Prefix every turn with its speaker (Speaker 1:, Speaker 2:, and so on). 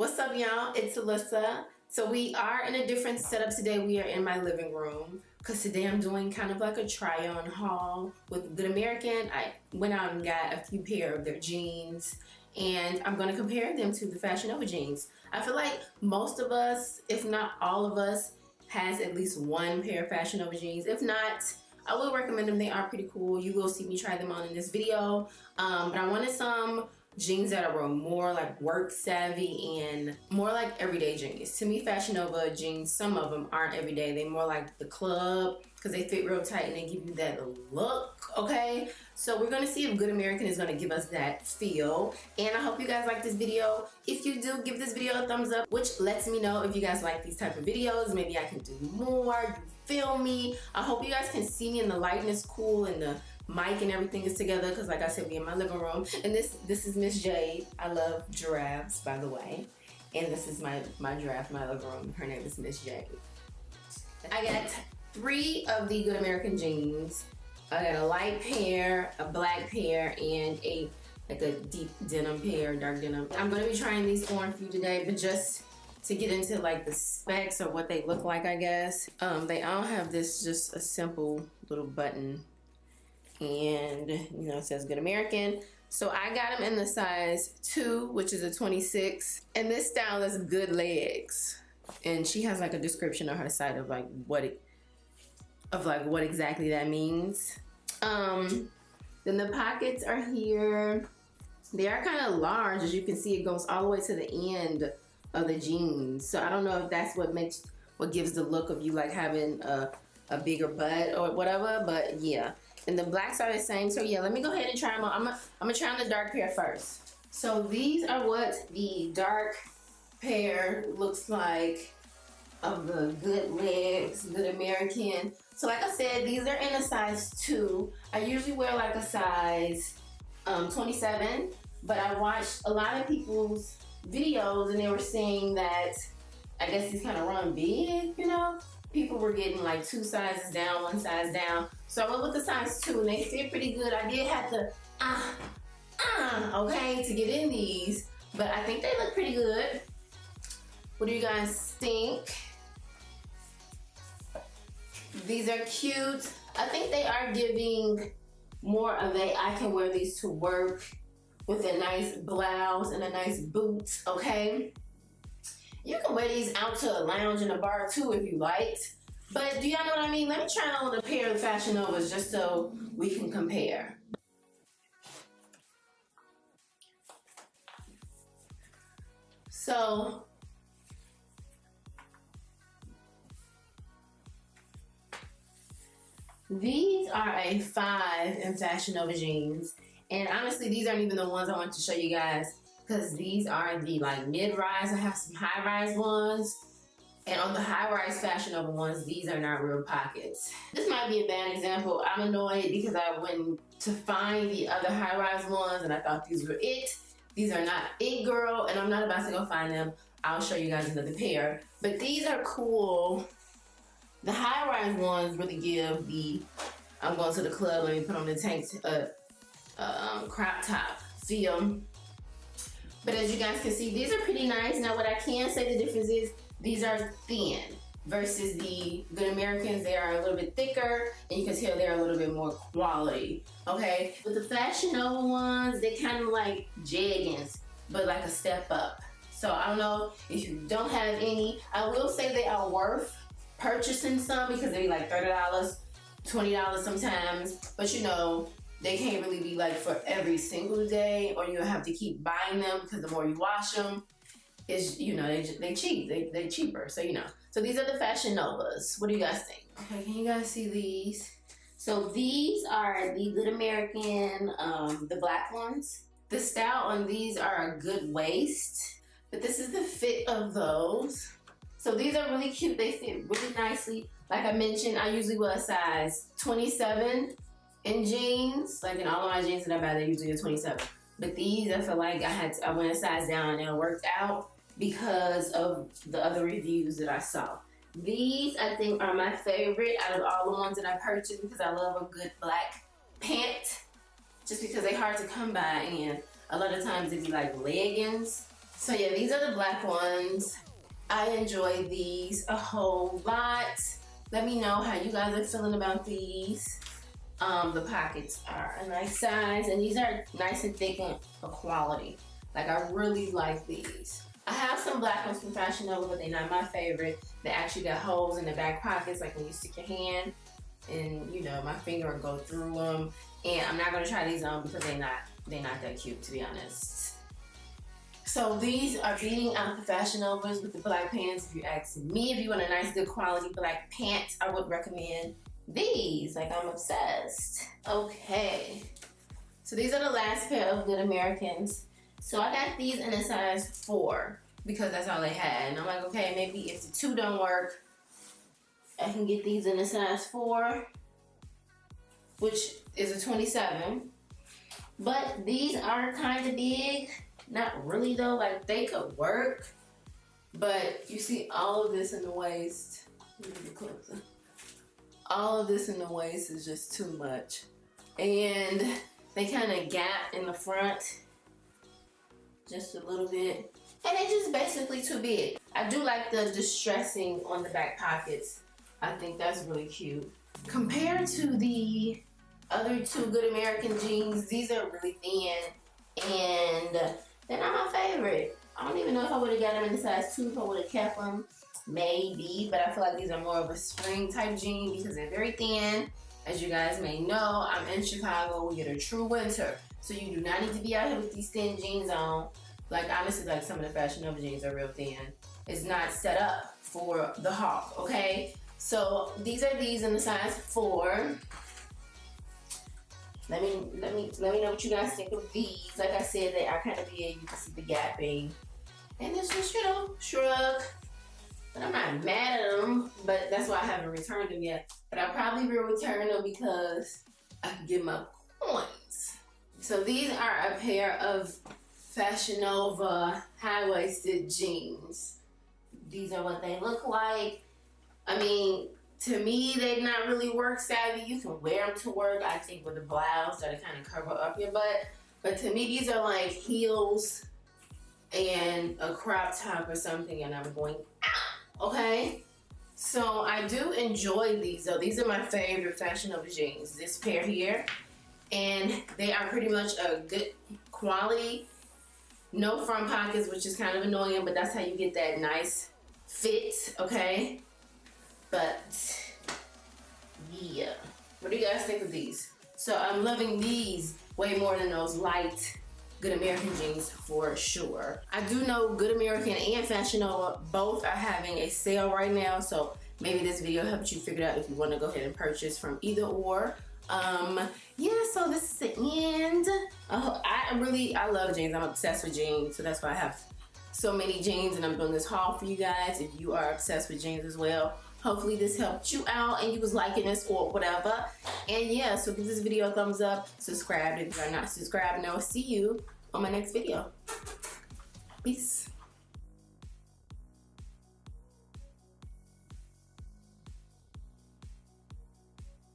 Speaker 1: What's up, y'all? It's Alyssa. So we are in a different setup today. We are in my living room because today I'm doing kind of like a try-on haul with Good American. I went out and got a few pair of their jeans and I'm going to compare them to the Fashion Nova jeans. I feel like most of us, if not all of us, has at least one pair of Fashion Nova jeans. If not, I will recommend them. They are pretty cool. You will see me try them on in this video. But I wanted some jeans that are more like work savvy and more like everyday jeans. To me, Fashion Nova jeans, some of them aren't everyday. They're more like the club because they fit real tight and they give you that look, okay? So we're gonna see if Good American is gonna give us that feel. And I hope you guys like this video. If you do, give this video a thumbs up, which lets me know if you guys like these type of videos. Maybe I can do more, you feel me? I hope you guys can see me and the lighting is cool and the mic and everything is together because like I said, we in my living room. And this is Miss Jade. I love giraffes, by the way. And this is my giraffe in my living room. Her name is Miss Jade. I got 3 of the Good American jeans. I got a light pair, a black pair, and a deep denim pair, dark denim. I'm gonna be trying these on for you today, but just to get into like the specs or what they look like, I guess. They all have this just a simple little button. And you know, it says Good American. So I got them in the size 2, which is a 26. And this style is good legs. And she has like a description on her site of like what exactly that means. Then the pockets are here. They are kind of large, as you can see. It goes all the way to the end of the jeans. So I don't know if that's what gives the look of you like having a bigger butt or whatever, but yeah. And the blacks are the same. So yeah, let me go ahead and try them on. I'm gonna try on the dark pair first. So these are what the dark pair looks like of the good legs, Good American. So like I said, these are in a size 2. I usually wear like a size 27, but I watched a lot of people's videos and they were saying that I guess these kind of run big, you know? People were getting like 2 sizes down, 1 size down. So I went with the size 2 and they fit pretty good. I did have to, okay, to get in these, but I think they look pretty good. What do you guys think? These are cute. I think they are giving more of a, I can wear these to work with a nice blouse and a nice boot, okay? You can wear these out to a lounge in a bar too if you liked. But do y'all know what I mean? Let me try on a pair of Fashion Novas just so we can compare. So, these are a 5 in Fashion Nova jeans. And honestly, these aren't even the ones I want to show you guys, because these are the like mid-rise. I have some high-rise ones. And on the high-rise Fashion Nova ones, these are not real pockets. This might be a bad example. I'm annoyed because I went to find the other high-rise ones and I thought these were it. These are not it, girl, and I'm not about to go find them. I'll show you guys another pair. But these are cool. The high-rise ones really give the, I'm going to the club, let me put on the tank, crop top feel. But as you guys can see, these are pretty nice. Now what I can say the difference is these are thin versus the Good Americans. They are a little bit thicker and you can tell they're a little bit more quality, okay? With the Fashion Nova ones, they kind of like jeggings, but like a step up. So I don't know if you don't have any. I will say they are worth purchasing some because they be like $30, $20 sometimes. But you know, they can't really be like for every single day, or you'll have to keep buying them because the more you wash them, is, you know, they cheap. They're cheaper, so you know. So these are the Fashion Novas. What do you guys think? Okay, can you guys see these? So these are the Good American, the black ones. The style on these are a good waist, but this is the fit of those. So these are really cute. They fit really nicely. Like I mentioned, I usually wear a size 27 in jeans. Like in all of my jeans that I buy, they're usually a 27. But these, I feel like I went a size down and it worked out because of the other reviews that I saw. These, I think, are my favorite out of all the ones that I purchased because I love a good black pant. Just because they're hard to come by and a lot of times they be like leggings. So yeah, these are the black ones. I enjoy these a whole lot. Let me know how you guys are feeling about these. The pockets are a nice size, and these are nice and thick and of quality. Like, I really like these. I have some black ones from Fashion Nova, but they're not my favorite. They actually got holes in the back pockets, like when you stick your hand and, you know, my finger will go through them. And I'm not gonna try these on because they're not that cute, to be honest. So these are beating out the Fashion Novas with the black pants. If you're asking me, if you want a nice, good quality black pants, I would recommend these. Like, I'm obsessed. Okay, so these are the last pair of Good Americans. So I got these in a size 4 because that's all they had. And I'm like, okay, maybe if the 2 don't work, I can get these in a size 4, which is a 27. But these are kind of big. Not really though, like they could work. But you see all of this in the waist. Let me get closer. All of this in the waist is just too much. And they kind of gap in the front just a little bit. And they're just basically too big. I do like the distressing on the back pockets. I think that's really cute. Compared to the other 2 Good American jeans, these are really thin and they're not my favorite. I don't even know if I would have got them in the size 2 if I would have kept them. Maybe, but I feel like these are more of a spring type jean because they're very thin. As you guys may know, I'm in Chicago. We get a true winter. So you do not need to be out here with these thin jeans on. Like, honestly, like some of the Fashion Nova jeans are real thin. It's not set up for the hawk, okay? So these are these in the size 4. Let me know what you guys think of these. Like I said, they are kind of big. You can see the gapping. And it's just, you know, shrug. But I'm not mad at them, but that's why I haven't returned them yet. But I probably will return them because I can get my points. So these are a pair of Fashion Nova high-waisted jeans. These are what they look like. I mean, to me, they're not really work savvy. You can wear them to work, I think, with a blouse that'll kind of cover up your butt. But to me, these are like heels and a crop top or something, and I'm going out, okay? So I do enjoy these, though. These are my favorite Fashion Nova jeans. This pair here, and they are pretty much a good quality. No front pockets, which is kind of annoying, but that's how you get that nice fit, okay? But yeah, what do you guys think of these? So I'm loving these way more than those light Good American jeans for sure. I do know Good American and Fashion Nova both are having a sale right now, so maybe this video helps you figure out if you want to go ahead and purchase from either or. Yeah, so this is the end. I love jeans. I'm obsessed with jeans, so that's why I have so many jeans, and I'm doing this haul for you guys if you are obsessed with jeans as well. Hopefully this helped you out and you was liking this or whatever. And yeah, so give this video a thumbs up, subscribe if you are not subscribed, and I will see you on my next video. Peace.